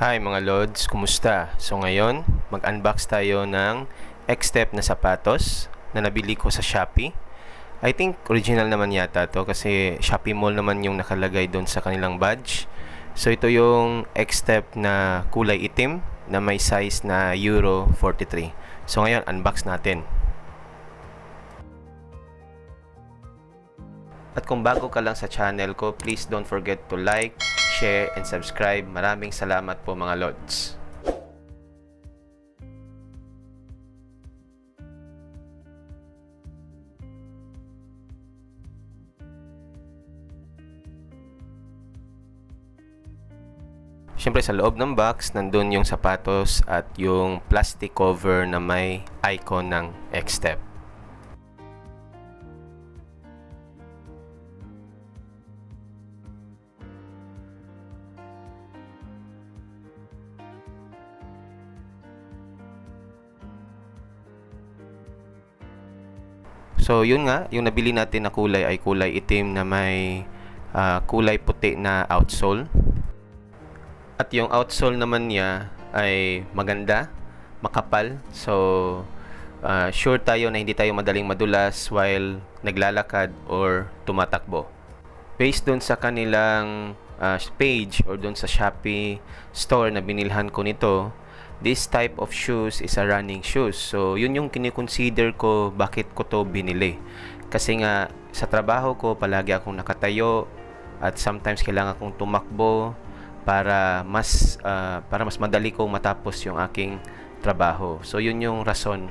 Hi mga Lods, kumusta? So ngayon, mag-unbox tayo ng X-Step na sapatos na nabili ko sa Shopee. I think original naman yata to kasi Shopee Mall naman yung nakalagay doon sa kanilang badge. So ito yung X-Step na kulay itim na may size na Euro 43. So ngayon, unbox natin. At kung bago ka lang sa channel ko, please don't forget to like, share, and subscribe. Maraming salamat po mga Lods. Siyempre sa loob ng box, nandun yung sapatos at yung plastic cover na may icon ng X-Step. So yun nga, yung nabili natin na kulay ay kulay itim na may kulay puti na outsole. At yung outsole naman niya ay maganda, makapal. So sure tayo na hindi tayo madaling madulas while naglalakad or tumatakbo. Based dun sa kanilang page or dun sa Shopee store na binilhan ko nito, this type of shoes is a running shoes. So, yun yung kinikonsider ko bakit ko to binili. Kasi nga, sa trabaho ko, palagi akong nakatayo at sometimes kailangan kong tumakbo para mas madali kong matapos yung aking trabaho. So, yun yung rason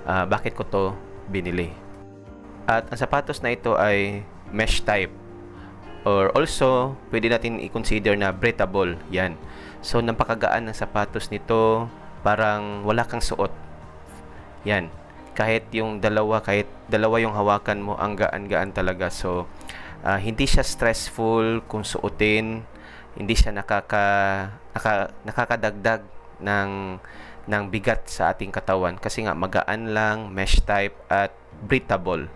bakit ko to binili. At ang sapatos na ito ay mesh type. Or also, pwede natin i-consider na breathable. Yan. So, napakagaan ng sapatos nito. Parang wala kang suot. Yan. Kahit dalawa yung hawakan mo, ang gaan-gaan talaga. So, hindi siya stressful kung suotin. Hindi siya nakakadagdag ng bigat sa ating katawan. Kasi nga, magaan lang, mesh type, at breathable.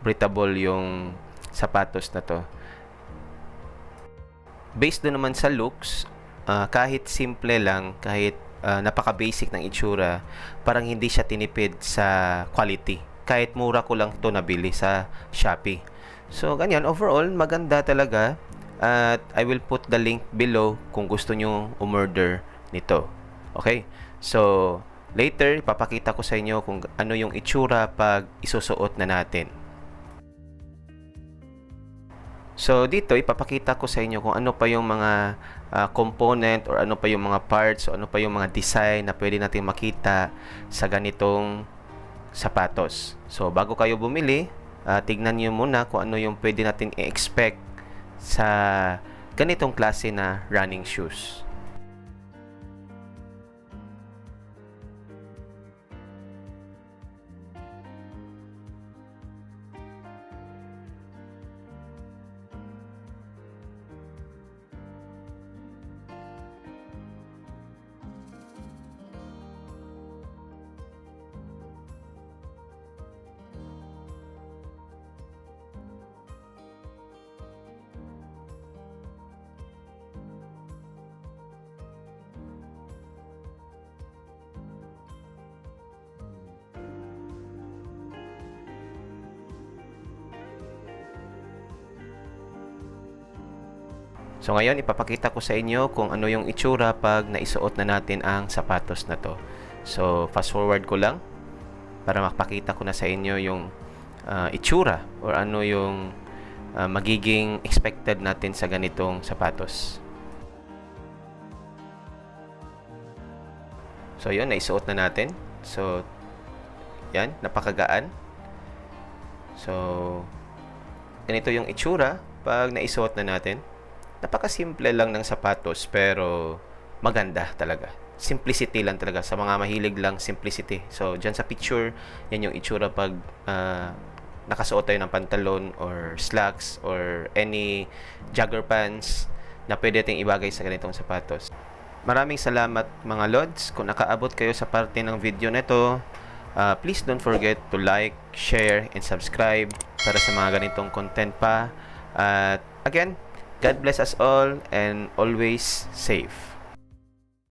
Breathable yung sapatos na to. Based doon naman sa looks, kahit simple lang, kahit napaka-basic ng itsura, parang hindi siya tinipid sa quality. Kahit mura ko lang to nabili sa Shopee. So, ganyan. Overall, maganda talaga. At I will put the link below kung gusto nyo umorder nito. Okay? So, later, papakita ko sa inyo kung ano yung itsura pag isusuot na natin. So dito ipapakita ko sa inyo kung ano pa yung mga component or ano pa yung mga parts o ano pa yung mga design na pwede natin makita sa ganitong sapatos. So bago kayo bumili, tignan niyo muna kung ano yung pwede natin i-expect sa ganitong klase na running shoes. So ngayon ipapakita ko sa inyo kung ano yung itsura pag naisuot na natin ang sapatos na to. So fast forward ko lang para makapakita ko na sa inyo yung itsura or ano yung magiging expected natin sa ganitong sapatos. So yun, naisuot na natin. So yan, napakagaan. So ganito yung itsura pag naisuot na natin. Napakasimple lang ng sapatos pero maganda talaga. Simplicity lang talaga. Sa mga mahilig lang, simplicity. So, dyan sa picture, yan yung itsura pag nakasuot tayo ng pantalon or slacks or any jogger pants na pwede nating ibagay sa ganitong sapatos. Maraming salamat mga Lods. Kung nakaabot kayo sa parte ng video na ito, please don't forget to like, share, and subscribe para sa mga ganitong content pa. At again, God bless us all and always safe.